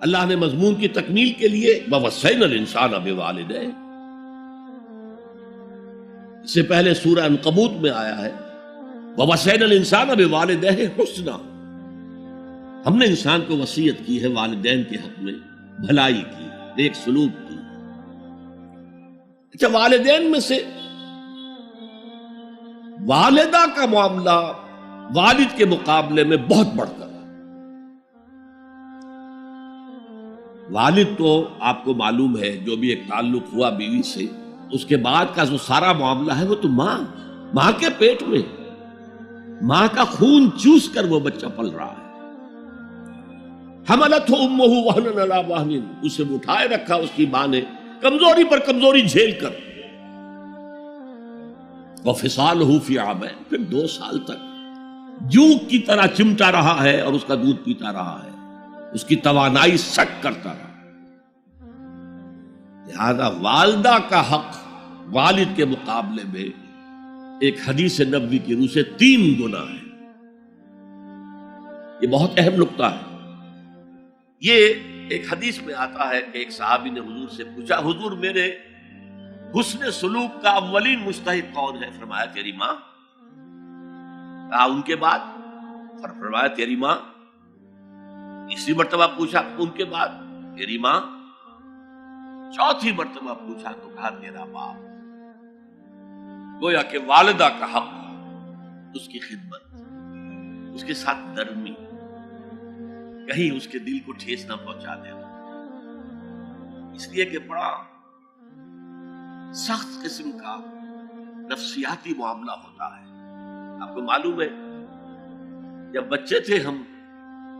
اللہ نے مضمون کی تکمیل کے لیے وَوَصَّيْنَا الْإِنسَانَ بِوَالِدَيْهِ، اس سے پہلے سورہ عنکبوت میں آیا ہے وَوَصَّيْنَا الْإِنسَانَ بِوَالِدَيْهِ حُسْنًا، ہم نے انسان کو وصیت کی ہے والدین کے حق میں بھلائی کی، نیک سلوک کی۔ اچھا، والدین میں سے والدہ کا معاملہ والد کے مقابلے میں بہت بڑھ کر ہے۔ والد تو آپ کو معلوم ہے جو بھی ایک تعلق ہوا بیوی سے، اس کے بعد کا جو سارا معاملہ ہے وہ تو ماں کے پیٹ میں، ماں کا خون چوس کر وہ بچہ پل رہا ہے۔ حملتہ امہ وہنا علی وہن، اسے اٹھائے رکھا اس کی ماں نے کمزوری پر کمزوری جھیل کر، وفصالہ فی عامین، پھر 2 سال تک جوک کی طرح چمٹا رہا ہے اور اس کا دودھ پیتا رہا ہے، اس کی توانائی سک کرتا رہا۔ لہذا والدہ کا حق والد کے مقابلے میں ایک حدیث نبوی کی روح سے 3 گنا ہے۔ یہ بہت اہم نقطہ ہے۔ یہ ایک حدیث میں آتا ہے کہ ایک صحابی نے حضور سے پوچھا، حضور میرے حسن سلوک کا اولین مستحق کون ہے؟ فرمایا تیری ماں۔ کہا ان کے بعد؟ فرمایا تیری ماں۔ تیسری مرتبہ پوچھا ان کے بعد؟ تیری ماں۔ چوتھی مرتبہ پوچھا تو کہا تیرا باپ۔ گویا کہ والدہ کا حق، اس کی خدمت، اس کے ساتھ نرمی، کہیں اس کے دل کو ٹھیس نہ پہنچا دینا، اس لیے کہ بڑا سخت قسم کا نفسیاتی معاملہ ہوتا ہے۔ آپ کو معلوم ہے جب بچے تھے ہم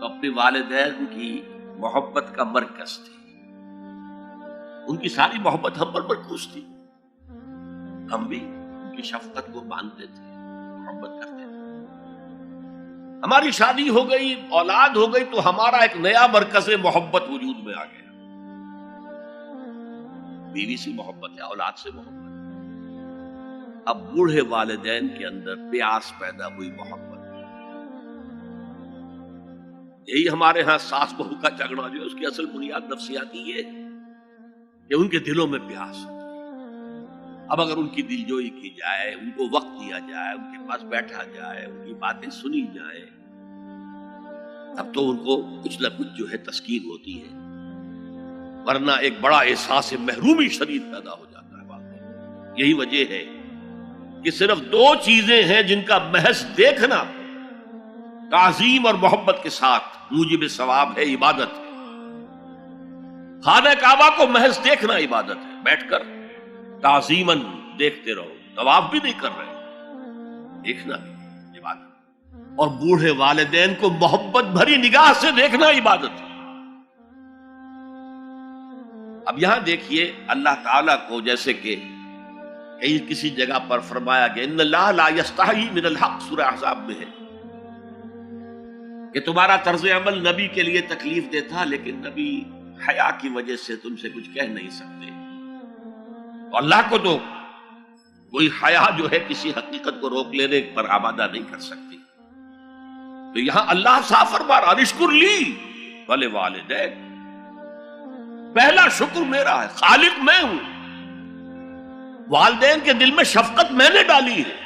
تو اپنے والدین کی محبت کا مرکز تھے، ان کی ساری محبت ہم پر مرکوز تھی، ہم بھی ان کی شفقت کو مانتے تھے، محبت کرتے تھے۔ ہماری شادی ہو گئی، اولاد ہو گئی تو ہمارا ایک نیا مرکز محبت وجود میں آ گیا۔ بیوی سے محبت ہے، اولاد سے محبت ہے۔ اب بوڑھے والدین کے اندر پیاس پیدا ہوئی محبت، یہی ہمارے ہاں ساس بہو کا جھگڑا جو ہے اس کی اصل بنیاد نفسیاتی یہ ہے کہ ان کے دلوں میں پیاس ہوتی ہے۔ اب اگر ان کی دل جوئی کی جائے، ان کو وقت دیا جائے، ان کے پاس بیٹھا جائے، ان کی باتیں سنی جائیں، اب تو ان کو کچھ نہ کچھ جو ہے تسکین ہوتی ہے، ورنہ ایک بڑا احساس محرومی شدید پیدا ہو جاتا ہے واقعی۔ یہی وجہ ہے کہ صرف 2 چیزیں ہیں جن کا محض دیکھنا تعظیم اور محبت کے ساتھ موجب ثواب ہے، عبادت ہے۔ خانہ کعبہ کو محض دیکھنا عبادت ہے، بیٹھ کر تعظیماً دیکھتے رہو، طواف بھی نہیں کر رہے، دیکھنا بھی عبادت، اور بوڑھے والدین کو محبت بھری نگاہ سے دیکھنا عبادت ہے۔ اب یہاں دیکھیے اللہ تعالیٰ کو جیسے کہ کسی جگہ پر فرمایا گیا ان اللہ لا یستحی من الحق، سورہ احزاب میں ہے کہ تمہارا طرز عمل نبی کے لیے تکلیف دہ تھا، لیکن نبی حیا کی وجہ سے تم سے کچھ کہہ نہیں سکتے۔ تو اللہ کو تو کوئی حیا جو ہے کسی حقیقت کو روک لینے پر آمادہ نہیں کر سکتی۔ تو یہاں اللہ صاف فرما رہا اشکر لی ولوالدیک، پہلا شکر میرا ہے، خالق میں ہوں، والدین کے دل میں شفقت میں نے ڈالی ہے،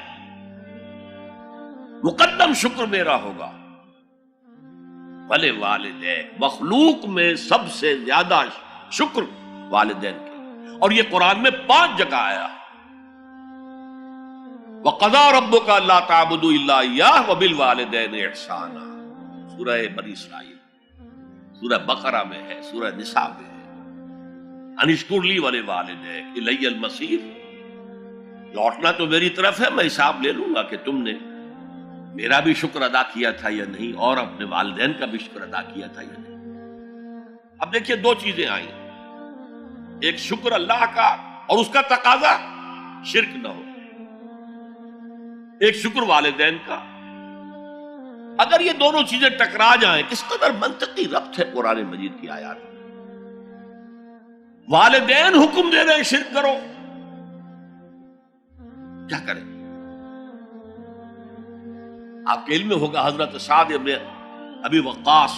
مقدم شکر میرا ہوگا۔ ولوالدیک، مخلوق میں سب سے زیادہ شکر والدین کے، اور یہ قرآن میں 5 جگہ آیا۔ وَقَضَىٰ رَبُّكَ أَلَّا تَعْبُدُوا إِلَّا إِيَّاهُ وَبِالْوَالِدَيْنِ إِحْسَانًا، سورہ بنی اسرائیل، سورہ بقرہ میں ہے، سورہ نساء میں ہے۔ ان اشکر لی ولوالدیک الی المصیر، لوٹنا تو میری طرف ہے، میں حساب لے لوں گا کہ تم نے میرا بھی شکر ادا کیا تھا یا نہیں، اور اپنے والدین کا بھی شکر ادا کیا تھا یا نہیں۔ اب دیکھیے 2 چیزیں آئیں، ایک شکر اللہ کا اور اس کا تقاضا شرک نہ ہو، ایک شکر والدین کا۔ اگر یہ دونوں چیزیں ٹکرا جائیں، کس قدر منطقی ربط ہے قرآن مجید کی آیات میں۔ والدین حکم دے رہے ہیں شرک کرو، کیا کریں؟ آپ کے علم میں ہوگا حضرت سعد بن ابی وقاص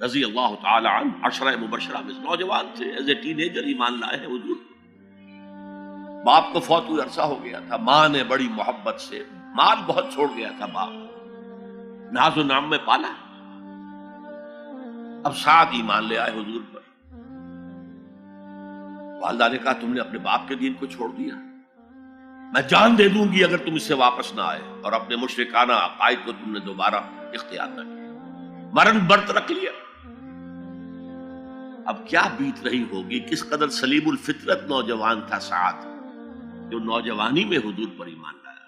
رضی اللہ تعالی عنہ عشرہ مبشرہ میں نوجوان تھے، ایز اے ٹین ایجر ایمان لائے ہیں حضور۔ باپ کو فوت ہوئے عرصہ ہو گیا تھا، ماں نے بڑی محبت سے، مال بہت چھوڑ گیا تھا باپ، ناز و نام میں پالا۔ اب سعد ایمان لے آئے حضور پر۔ والدہ نے کہا تم نے اپنے باپ کے دین کو چھوڑ دیا، میں جان دے دوں گی اگر تم اس سے واپس نہ آئے، اور اپنے مشرکانہ عقائد کو تم نے دوبارہ اختیار نہ کیا، مرن برت رکھ لیا۔ اب کیا بیت رہی ہوگی، کس قدر سلیم الفطرت نوجوان تھا سعد، جو نوجوانی میں حضور پر ایمان لایا۔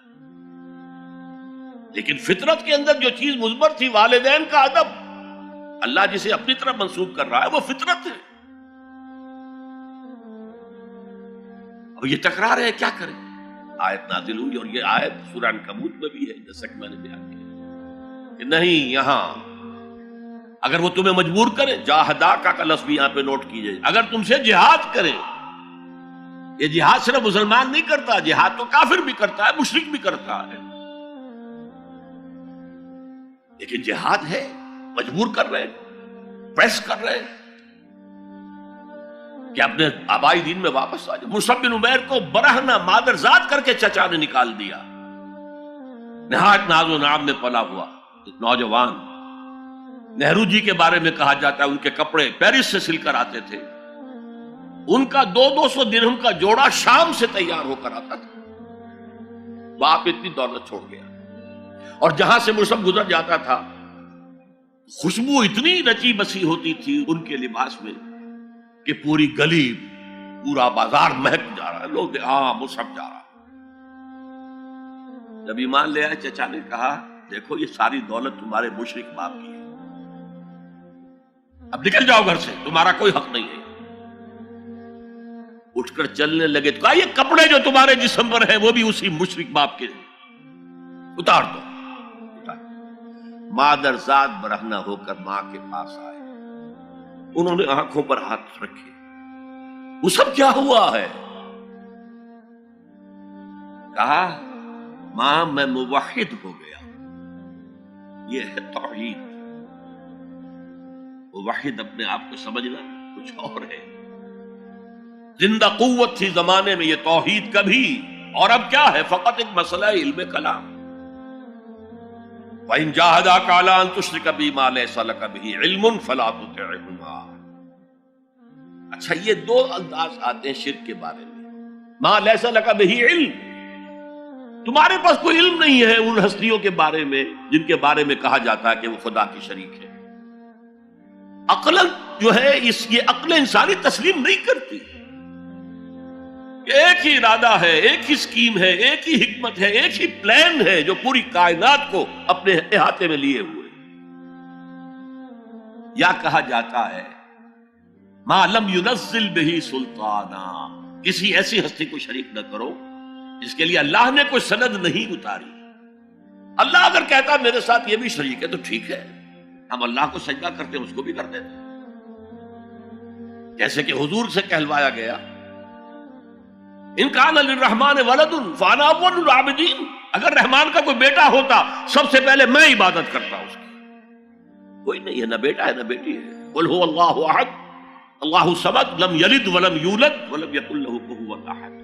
لیکن فطرت کے اندر جو چیز مثبت تھی، والدین کا ادب، اللہ جسے اپنی طرف منسوب کر رہا ہے وہ فطرت ہے۔ اب یہ ٹکرا رہے، کیا کریں؟ آیت نازل ہوئی، اور یہ آیت سورہ عنکبوت میں بھی ہے، جیسا کہ میں نے بیان کیا کہ نہیں، یہاں اگر وہ تمہیں مجبور کرے، جاہداکا کا لفظ بھی یہاں پہ نوٹ کیجئے، اگر تم سے جہاد کرے، یہ جہاد صرف مسلمان نہیں کرتا، جہاد تو کافر بھی کرتا ہے، مشرک بھی کرتا ہے، لیکن جہاد ہے، مجبور کر رہے ہیں، پریس کر رہے ہیں کہ اپنے آبائی دین میں واپس آ جائے۔ مصعب بن عمیر کو برہنہ مادرزاد کر کے چچا نے نکال دیا، نہایت ناز و نام میں پلا ہوا ایک نوجوان۔ نہرو جی کے بارے میں کہا جاتا ہے ان کے کپڑے پیرس سے سل کر آتے تھے، ان کا 200 درہم کا جوڑا شام سے تیار ہو کر آتا تھا۔ باپ اتنی دولت چھوڑ گیا، اور جہاں سے مصعب گزر جاتا تھا خوشبو اتنی رچی بسی ہوتی تھی ان کے لباس میں کہ پوری گلی، پورا بازار مہک جا رہا ہے، لوگ ہاں مصعب جا رہا۔ جب ایمان لے آئے، چچا نے کہا دیکھو یہ ساری دولت تمہارے مشرک باپ کی ہے، اب نکل جاؤ گھر سے، تمہارا کوئی حق نہیں ہے۔ اٹھ کر چلنے لگے تو کہا یہ کپڑے جو تمہارے جسم پر ہیں وہ بھی اسی مشرک باپ کے، اتار دو۔ مادرزاد برہنہ ہو کر ماں کے پاس آئے، انہوں نے آنکھوں پر ہاتھ رکھے، وہ سب کیا ہوا ہے؟ کہا ماں میں موحد ہو گیا، یہ ہے توحید۔ موحد اپنے آپ کو سمجھنا کچھ اور ہے، زندہ قوت تھی زمانے میں یہ توحید کبھی، اور اب کیا ہے؟ فقط ایک مسئلہ علم کلام۔ وَإِن جَاهَدَاكَ عَلَىٰ أَن تُشْرِكَ بِي مَا لَيْسَ لَكَ بِهِ عِلْمٌ فَلَا تُطِعْهُمَا۔ اچھا یہ دو انداز آتے ہیں شرک کے بارے میں، مَا لَيْسَ لَكَ بِهِ علم، تمہارے پاس کوئی علم نہیں ہے ان ہستیوں کے بارے میں جن کے بارے میں کہا جاتا ہے کہ وہ خدا کی شریک ہے۔ عقل جو ہے یہ عقل انسانی تسلیم نہیں کرتی کہ ایک ہی ارادہ ہے، ایک ہی سکیم ہے، ایک ہی حکمت ہے، ایک ہی پلان ہے جو پوری کائنات کو اپنے احاطے میں لیے ہوئے۔ یا کہا جاتا ہے ما لم ينزل به سلطانا، کسی ایسی ہستی کو شریک نہ کرو جس کے لیے اللہ نے کوئی سند نہیں اتاری۔ اللہ اگر کہتا میرے ساتھ یہ بھی شریک ہے تو ٹھیک ہے، ہم اللہ کو سجدہ کرتے ہیں، اس کو بھی کر دیتے ہیں۔ جیسے کہ حضور سے کہلوایا گیا ان کان للرحمن ولد فانا اول العابدین، اگر رحمان کا کوئی بیٹا ہوتا سب سے پہلے میں عبادت کرتا اس کی۔ کوئی نہیں ہے، نہ بیٹا ہے نہ بیٹی ہے۔ قل هو اللہ احد اللہ الصمد لم یلد ولم یولد ولم یکن له کفوا احد۔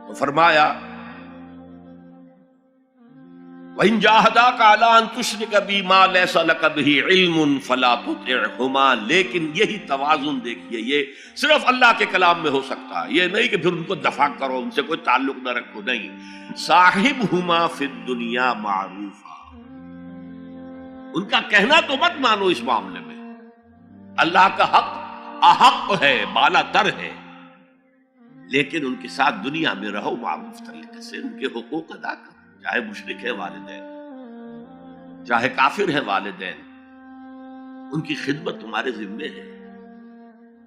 تو فرمایا وَإِن جَاهَدَاكَ عَلَىٰ أَن تُشْرِكَ بِي مَا لَيْسَ لَكَ بِهِ عِلْمٌ فَلَا تُطِعْهُمَا۔ لیکن یہی توازن دیکھیے، یہ صرف اللہ کے کلام میں ہو سکتا ہے، یہ نہیں کہ پھر ان کو دفاع کرو، ان سے کوئی تعلق نہ رکھو، نہیں۔ صاحبهما فی الدنیا معروفا، ان کا کہنا تو مت مانو اس معاملے میں، اللہ کا حق احق ہے، بالا تر ہے، لیکن ان کے ساتھ دنیا میں رہو معروف طریقے سے، ان کے حقوق ادا کرو، چاہے مشرک ہے والدین، چاہے کافر ہے والدین، ان کی خدمت تمہارے ذمے ہے،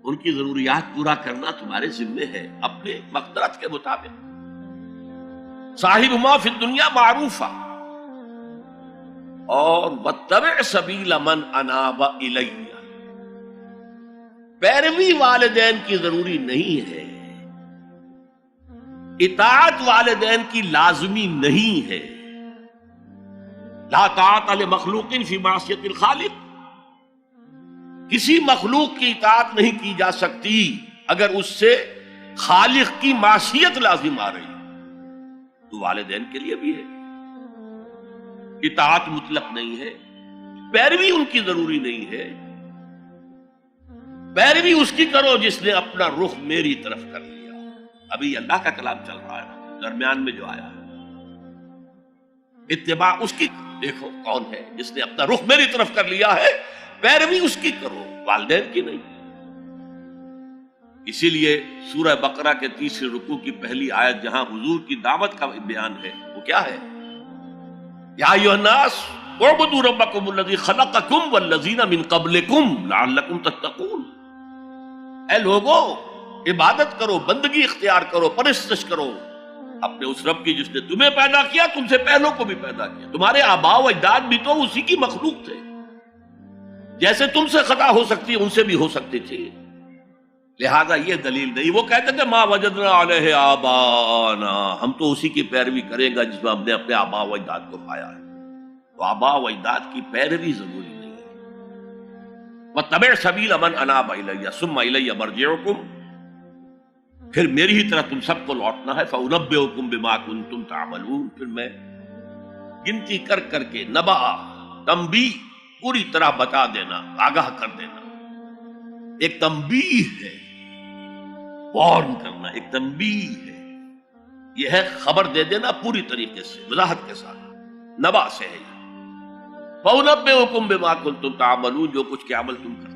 ان کی ضروریات پورا کرنا تمہارے ذمے ہے اپنے مقدرت کے مطابق۔ صاحبہما فی الدنیا معروفا، اور واتبع سبیل من اناب الی، پیروی والدین کی ضروری نہیں ہے، اطاعت والدین کی لازمی نہیں ہے۔ لا طاعت لمخلوق فی معصیت الخالق، کسی مخلوق کی اطاعت نہیں کی جا سکتی اگر اس سے خالق کی معصیت لازم آ رہی ہے، تو والدین کے لیے بھی ہے، اطاعت مطلق نہیں ہے، پیروی ان کی ضروری نہیں ہے، پیروی اس کی کرو جس نے اپنا رخ میری طرف کر لیا۔ ابھی اللہ کا کلام چل رہا ہے، درمیان میں جو آیا ہے، اتباع اس کی، دیکھو کون ہے جس نے اپنا رخ میری طرف کر لیا ہے، پیروی اس کی کرو، والدین کی نہیں۔ اسی لیے سورہ بقرہ کے تیسرے رکوع کی پہلی آیت جہاں حضور کی دعوت کا بیان ہے، وہ کیا ہے؟ یا ایھا الناس اعبدوا ربکم الذی خلقکم والذین من قبلکم لعلکم تتقون۔ اے لوگو، عبادت کرو، بندگی اختیار کرو، پرستش کرو اپنے اس رب کی جس نے تمہیں پیدا کیا، تم سے پہلوں کو بھی پیدا کیا۔ تمہارے آباء و اجداد بھی تو اسی کی مخلوق تھے، جیسے تم سے خطا ہو سکتی ان سے بھی ہو سکتی تھی، لہذا یہ دلیل نہیں۔ وہ کہتے تھے ما وجدنا علیہ آباءنا، ہم تو اسی کی پیروی کریں گا جس میں ہم نے اپنے آباء و اجداد کو پایا ہے۔ تو آباء و اجداد کی پیروی ضروری نہیں ہے۔ واتبع سبیل من اناب الی ثم الی مرجعکم، پھر میری ہی طرح تم سب کو لوٹنا ہے۔ فانبئکم بما کنتم تعملون، پھر میں گنتی کر کر کے نبا، تنبیہ، پوری طرح بتا دینا، آگاہ کر دینا۔ ایک تنبیہ ہے، وارن کرنا، ایک تنبیہ ہے، یہ ہے خبر دے دینا پوری طریقے سے، وضاحت کے ساتھ، نبا سے ہے۔ فَأُنَبِّئُكُم بِمَا كُنتُمْ تَعْمَلُونَ، جو کچھ کے عمل تم کرتے